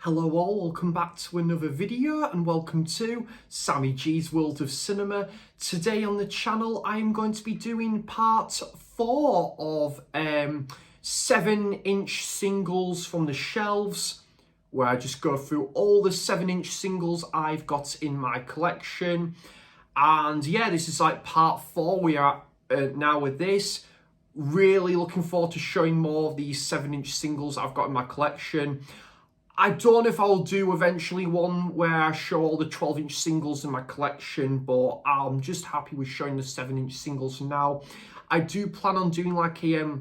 Hello all, welcome back to another video and welcome to Sammy G's World of Cinema. Today on the channel I am going to be doing part 4 of 7-inch singles from the shelves, where I just go through all the 7-inch singles I've got in my collection. And yeah, this is like part 4 we are now with this. Really looking forward to showing more of these 7-inch singles I've got in my collection. I don't know if I'll do eventually one where I show all the 12-inch singles in my collection, but I'm just happy with showing the 7-inch singles now. I do plan on doing like a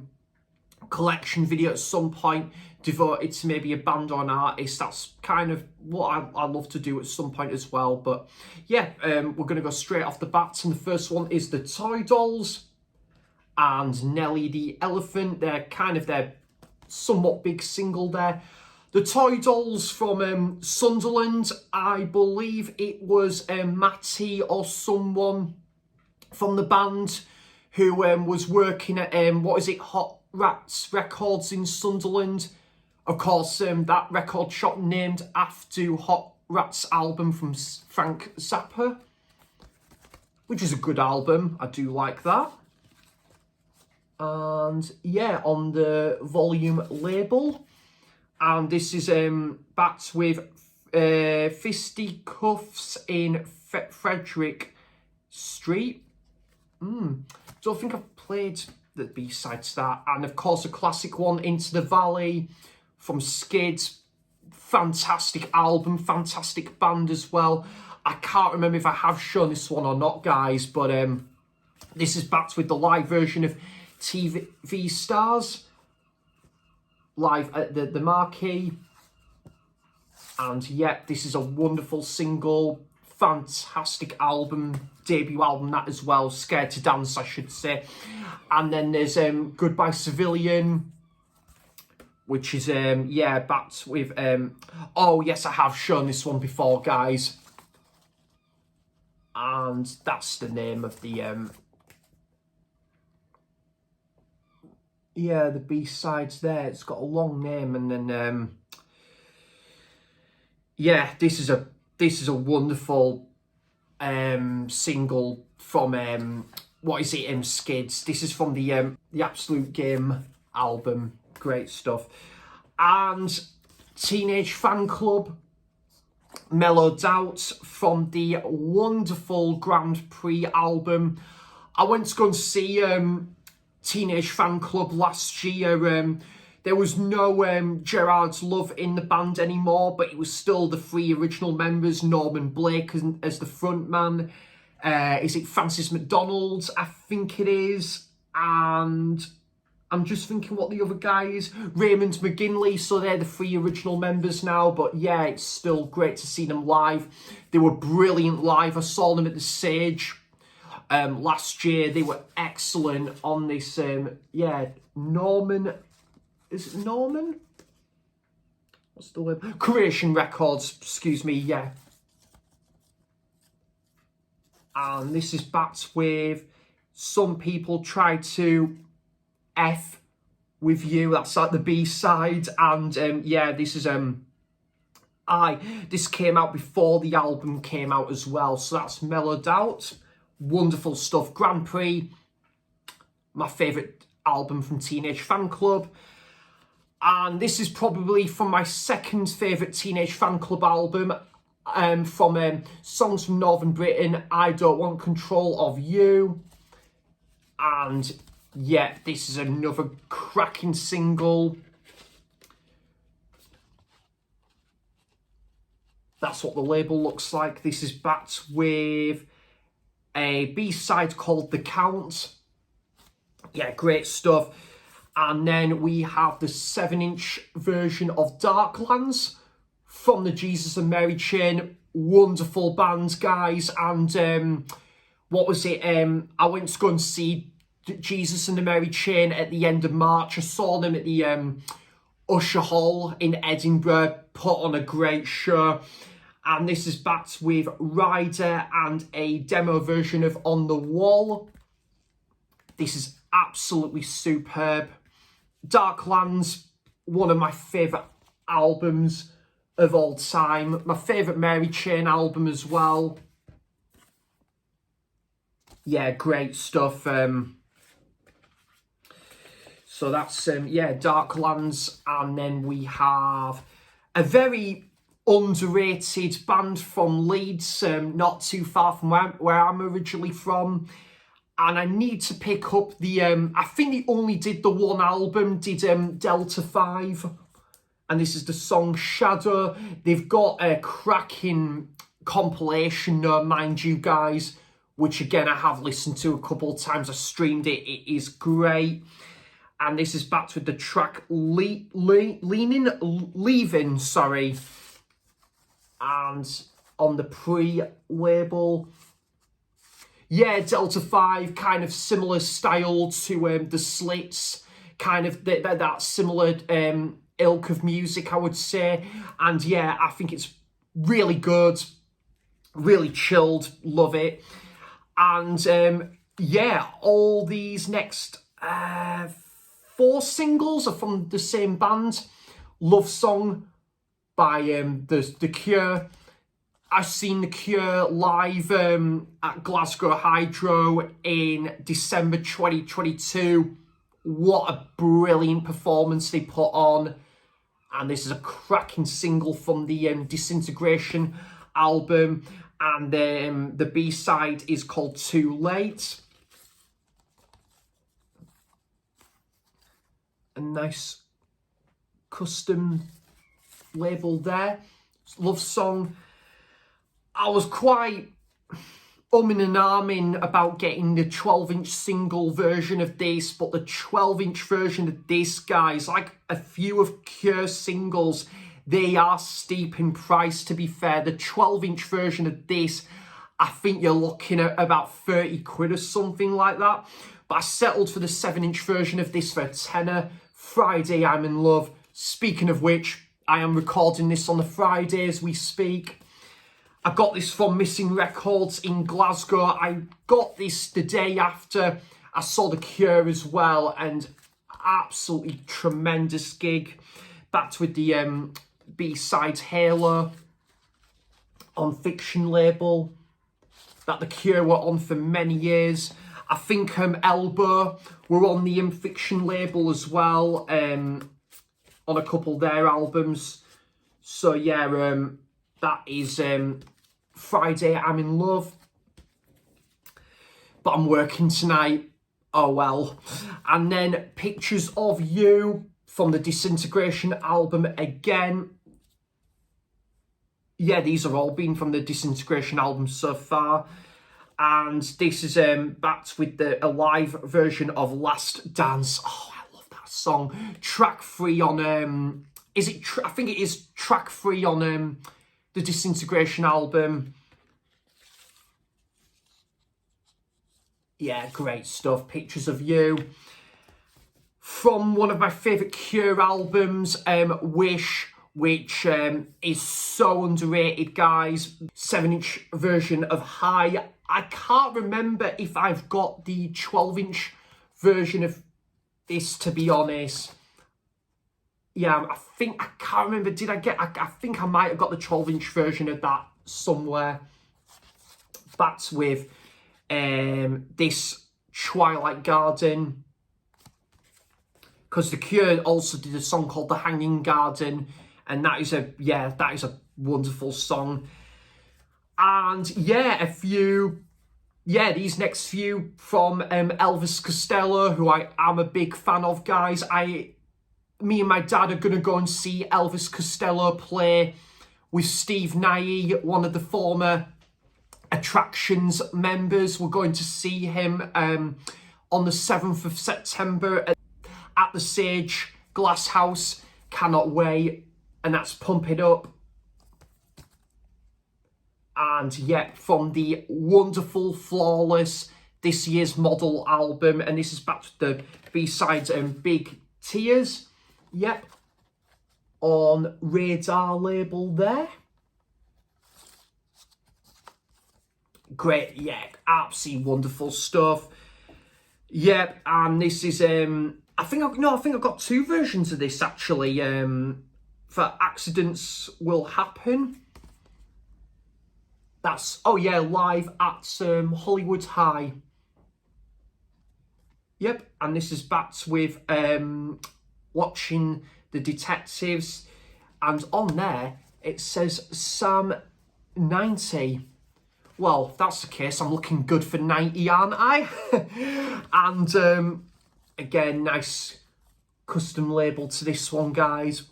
collection video at some point devoted to maybe a band or an artist. That's kind of what I love to do at some point as well. But yeah, we're going to go straight off the bat. And the first one is the Toy Dolls and Nelly the Elephant. They're kind of their somewhat big single there. The Toy Dolls from Sunderland, I believe it was Matty or someone from the band who was working at, Hot Rats Records in Sunderland. Of course, that record shop named after Hot Rats album from Frank Zappa, which is a good album. I do like that. And yeah, on the volume label. And this is backed with Fisticuffs in Frederick Street. Don't think I've played the B-side to that. And of course, a classic one, Into the Valley from Skid. Fantastic album, fantastic band as well. I can't remember if I have shown this one or not, guys, but this is backed with the live version of TV Stars. Live at the Marquee. And yeah, this is a wonderful single, fantastic album, debut album that as well, Scared to Dance I should say. And then there's Goodbye Civilian, which is yeah, backed with oh yes, I have shown this one before, guys, and that's the name of the yeah, the B-sides there. It's got a long name, and then yeah, this is a wonderful single from Skids. This is from the Absolute Game album. Great stuff. And Teenage Fan Club, Mellowed Out from the wonderful Grand Prix album. I went to go and see Teenage Fan Club last year. There was no Gerard's Love in the band anymore, but it was still the 3 original members, Norman Blake as the front man. Is it Francis McDonald? I think it is. And I'm just thinking what the other guy is. Raymond McGinley. So they're the 3 original members now. But yeah, it's still great to see them live. They were brilliant live. I saw them at the Sage last year. They were excellent on this yeah, Norman, is it Norman, what's the word, Creation Records, excuse me, yeah. And this is backed with Some People Try to F With You. That's like the B-side. And yeah, this is this came out before the album came out as well, so that's Mellowed Out. Wonderful stuff. Grand Prix, my favourite album from Teenage Fan Club. And this is probably from my second favourite Teenage Fan Club album, from Songs from Northern Britain, I Don't Want Control of You. And yeah, this is another cracking single. That's what the label looks like. This is backed with a B-side called The Count. Yeah, great stuff. And then we have the 7-inch version of Darklands from the Jesus and Mary Chain. Wonderful band, guys. And what was it? I went to go and see Jesus and the Mary Chain at the end of March. I saw them at the Usher Hall in Edinburgh. Put on a great show. And this is backed with Rider and a demo version of On the Wall. This is absolutely superb. Darklands, one of my favourite albums of all time. My favourite Mary Chain album as well. Yeah, great stuff. So that's, yeah, Darklands. And then we have a very underrated band from Leeds, not too far from where I'm originally from. And I need to pick up the, I think they only did the one album, did Delta 5. And this is the song Shadow. They've got a cracking compilation, mind you guys, which again I have listened to a couple of times. I streamed it. It is great. And this is backed with the track Leaving, sorry. And on the pre-label, yeah, Delta 5, kind of similar style to the Slits, kind of that similar ilk of music, I would say. And yeah, I think it's really good, really chilled, love it. And yeah, all these next 4 singles are from the same band. Love Song by The Cure. I've seen The Cure live at Glasgow Hydro in December 2022. What a brilliant performance they put on. And this is a cracking single from the Disintegration album. And the B-side is called Too Late. A nice custom label there. Love Song. I was quite umming and ahhing about getting the 12-inch single version of this, but the 12-inch version of this, guys, like a few of Cure's singles, they are steep in price, to be fair. The 12-inch version of this, I think you're looking at about 30 quid or something like that. But I settled for the 7-inch version of this for a tenner. Friday, I'm in love. Speaking of which, I am recording this on the Friday as we speak. I got this from Missing Records in Glasgow. I got this the day after I saw The Cure as well, and absolutely tremendous gig. Backed with the B-sides Halo on Fiction label that The Cure were on for many years. I think Elbow were on the Fiction label as well, on a couple of their albums. So yeah, that is Friday, I'm in love. But I'm working tonight. Oh well. And then Pictures of You from the Disintegration album again. Yeah, these are all been from the Disintegration album so far. And this is backed with a live version of Last Dance. Oh, I love that song. Track 3 on I think it is track 3 on the Disintegration album. Yeah, great stuff. Pictures of You. From one of my favourite Cure albums, Wish, which is so underrated, guys. 7-inch version of High. I can't remember if I've got the 12-inch version of this, to be honest. Yeah, I can't remember. Did I get, I think I might have got the 12-inch version of that somewhere. That's with this Twilight Garden. Because The Cure also did a song called The Hanging Garden. And that is a wonderful song. And yeah, these next few from Elvis Costello, who I am a big fan of, guys. Me and my dad are going to go and see Elvis Costello play with Steve Nye, one of the former Attractions members. We're going to see him on the 7th of September at the Sage Glass House. Cannot wait. And that's Pump It Up. And yeah, from the wonderful, flawless, this year's Model album. And this is back to the B-sides and Big Tears. Yep. On Radar label there. Great, yeah, absolutely wonderful stuff. Yep, and this is I think I've got 2 versions of this actually. for Accidents Will Happen. That's, oh yeah, live at Hollywood High. Yep, and this is backed with watching the detectives, and on there it says Sam 90. Well, if that's the case, I'm looking good for 90, aren't I? And again, nice custom label to this one, guys.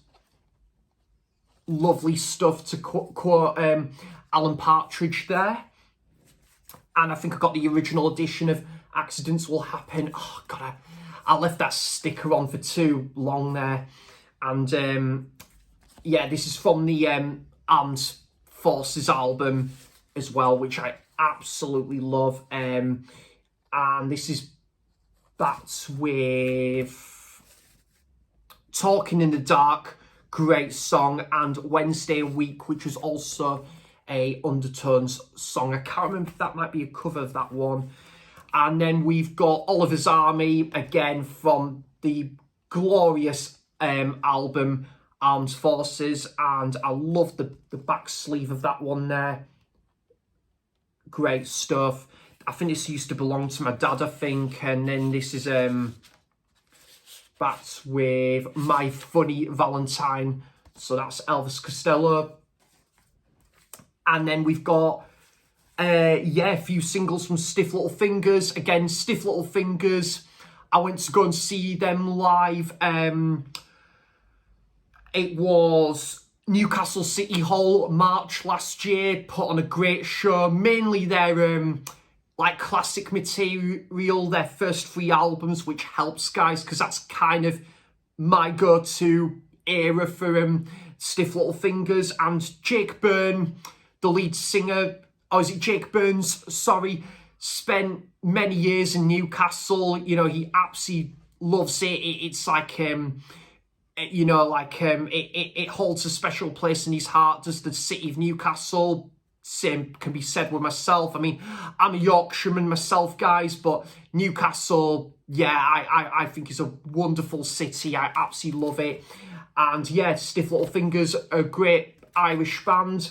Lovely stuff, to quote Alan Partridge there. And I think I got the original edition of Accidents Will Happen. Oh, God, I left that sticker on for too long there. And yeah, this is from the Armed Forces album as well, which I absolutely love. And this is backed with Talking in the Dark, great song, and Wednesday Week, which was also a Undertones song. I can't remember if that might be a cover of that one. And then we've got Oliver's Army, again from the glorious album Armed Forces, and I love the back sleeve of that one there. Great stuff. I think this used to belong to my dad, I think. And then this is backed with My Funny Valentine. So that's Elvis Costello. And then we've got, yeah, a few singles from Stiff Little Fingers. Again, Stiff Little Fingers. I went to go and see them live. It was Newcastle City Hall, March last year. Put on a great show. Mainly their like classic material, their first 3 albums, which helps, guys, because that's kind of my go-to era for Stiff Little Fingers. And Jake Byrne, the lead singer, or is it Jake Burns? Sorry, spent many years in Newcastle. You know, he absolutely loves it. It's like, you know, like it holds a special place in his heart. Does the city of Newcastle? Same can be said with myself. I mean, I'm a Yorkshireman myself, guys, but Newcastle, yeah, I think is a wonderful city. I absolutely love it. And yeah, Stiff Little Fingers, a great Irish band.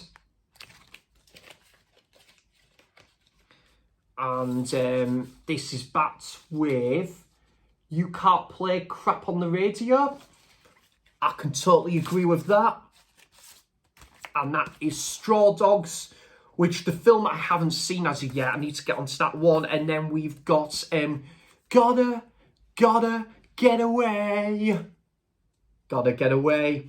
And this is backed with You Can't Play Crap on the Radio. I can totally agree with that. And that is Straw Dogs, which the film I haven't seen as of yet. I need to get onto that one. And then we've got Gotta Get Away. Gotta Get Away.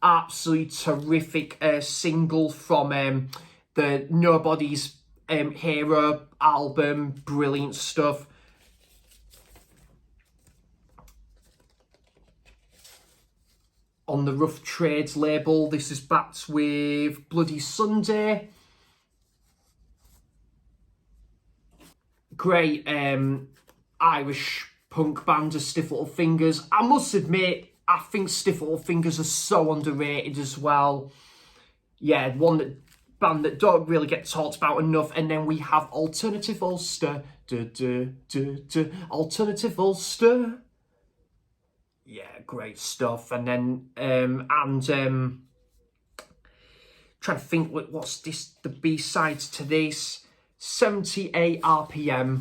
Absolutely terrific single from the Nobody's Hero album. Brilliant stuff. On the Rough Trades label, this is backed with Bloody Sunday. Great Irish punk band of Stiff Little Fingers. I must admit, I think Stiff Little Fingers are so underrated as well. Yeah, band that don't really get talked about enough. And then we have Alternative Ulster. Alternative Ulster. Yeah, great stuff. And then trying to think what's this, the B-sides to this. 78 RPM.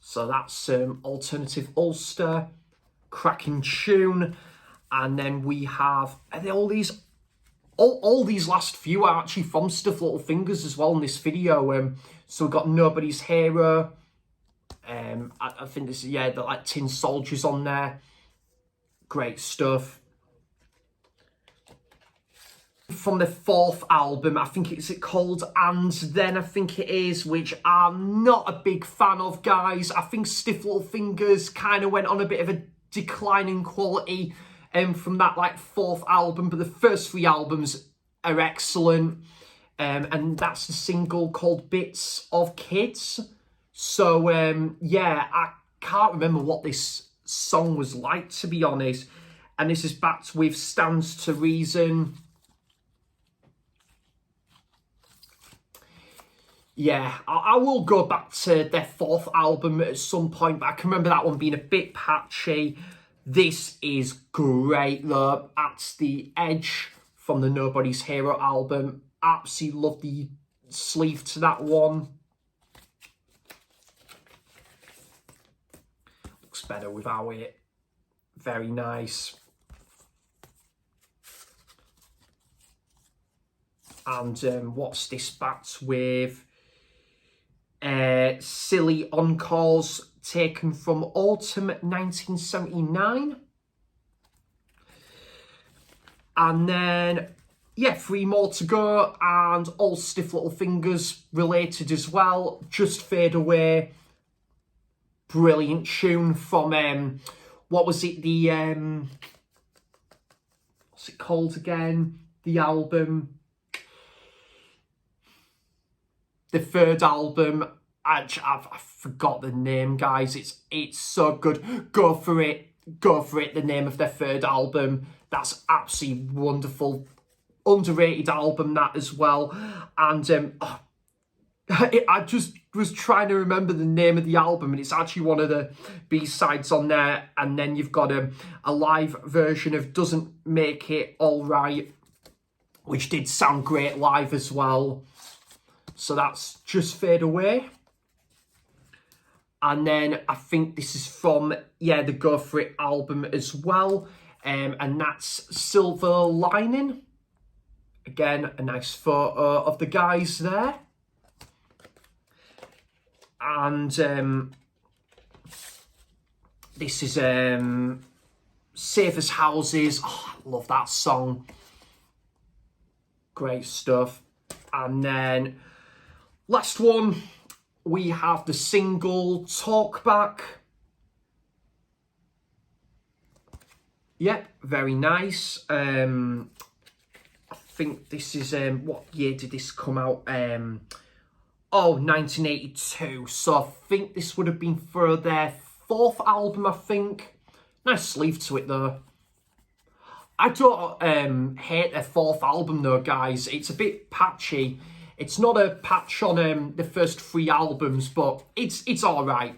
So that's Alternative Ulster, cracking tune. And then we have all these last few are actually from Stiff Little Fingers as well in this video. So we've got Nobody's Hero. I think this is, yeah, the like Tin Soldiers on there. Great stuff. From the 4th album, I think it's called And Then, I think it is, which I'm not a big fan of, guys. I think Stiff Little Fingers kind of went on a bit of a decline in quality from that like 4th album, but the first 3 albums are excellent. And that's the single called Bits of Kids. So, yeah, I can't remember what this song was like, to be honest. And this is backed with Stands to Reason. yeah, I will go back to their fourth album at some point, but I can remember that one being a bit patchy. This is great though. At the Edge from the Nobody's Hero album. Absolutely love the sleeve to that one. Looks better without it. Very nice. And what's this backed with? Silly Encores taken from autumn 1979. And then, yeah, 3 more to go, and all Stiff Little Fingers related as well. Just Fade Away. Brilliant tune from, what was it, the, what's it called again? The album. The third album. I've forgot the name, guys. It's so good. Go for it. Go for it. The name of their third album. That's absolutely wonderful. Underrated album, that as well. And I just was trying to remember the name of the album, and it's actually one of the B-sides on there. And then you've got a live version of Doesn't Make It Alright, which did sound great live as well. So that's Just Fade Away. And then I think this is from, yeah, the Go For It album as well. And that's Silver Lining. Again, a nice photo of the guys there. And this is Safe as Houses. Oh, I love that song. Great stuff. And then last one, we have the single Talkback. Yep, very nice. I think this is, what year did this come out? 1982. So I think this would have been for their 4th album, I think. Nice sleeve to it though. I don't hate their 4th album though, guys. It's a bit patchy. It's not a patch on the first 3 albums, but it's all right.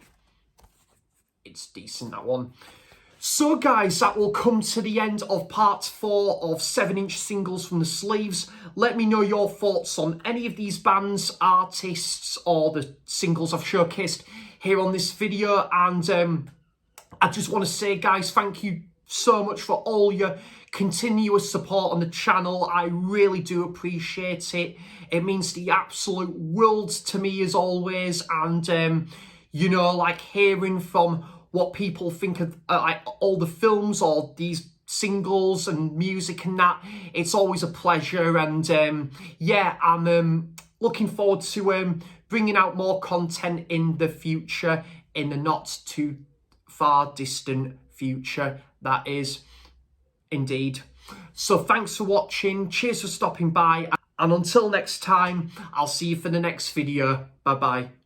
It's decent, that one. So, guys, that will come to the end of part 4 of 7-inch singles from the sleeves. Let me know your thoughts on any of these bands, artists, or the singles I've showcased here on this video. And I just want to say, guys, thank you so much for all your continuous support on the channel. I really do appreciate it. It means the absolute world to me as always. And, you know, like hearing from what people think of like all the films or these singles and music and that, it's always a pleasure. And yeah, I'm looking forward to bringing out more content in the future, in the not too far distant future, that is. Indeed. So thanks for watching. Cheers for stopping by. And until next time, I'll see you for the next video. Bye-bye.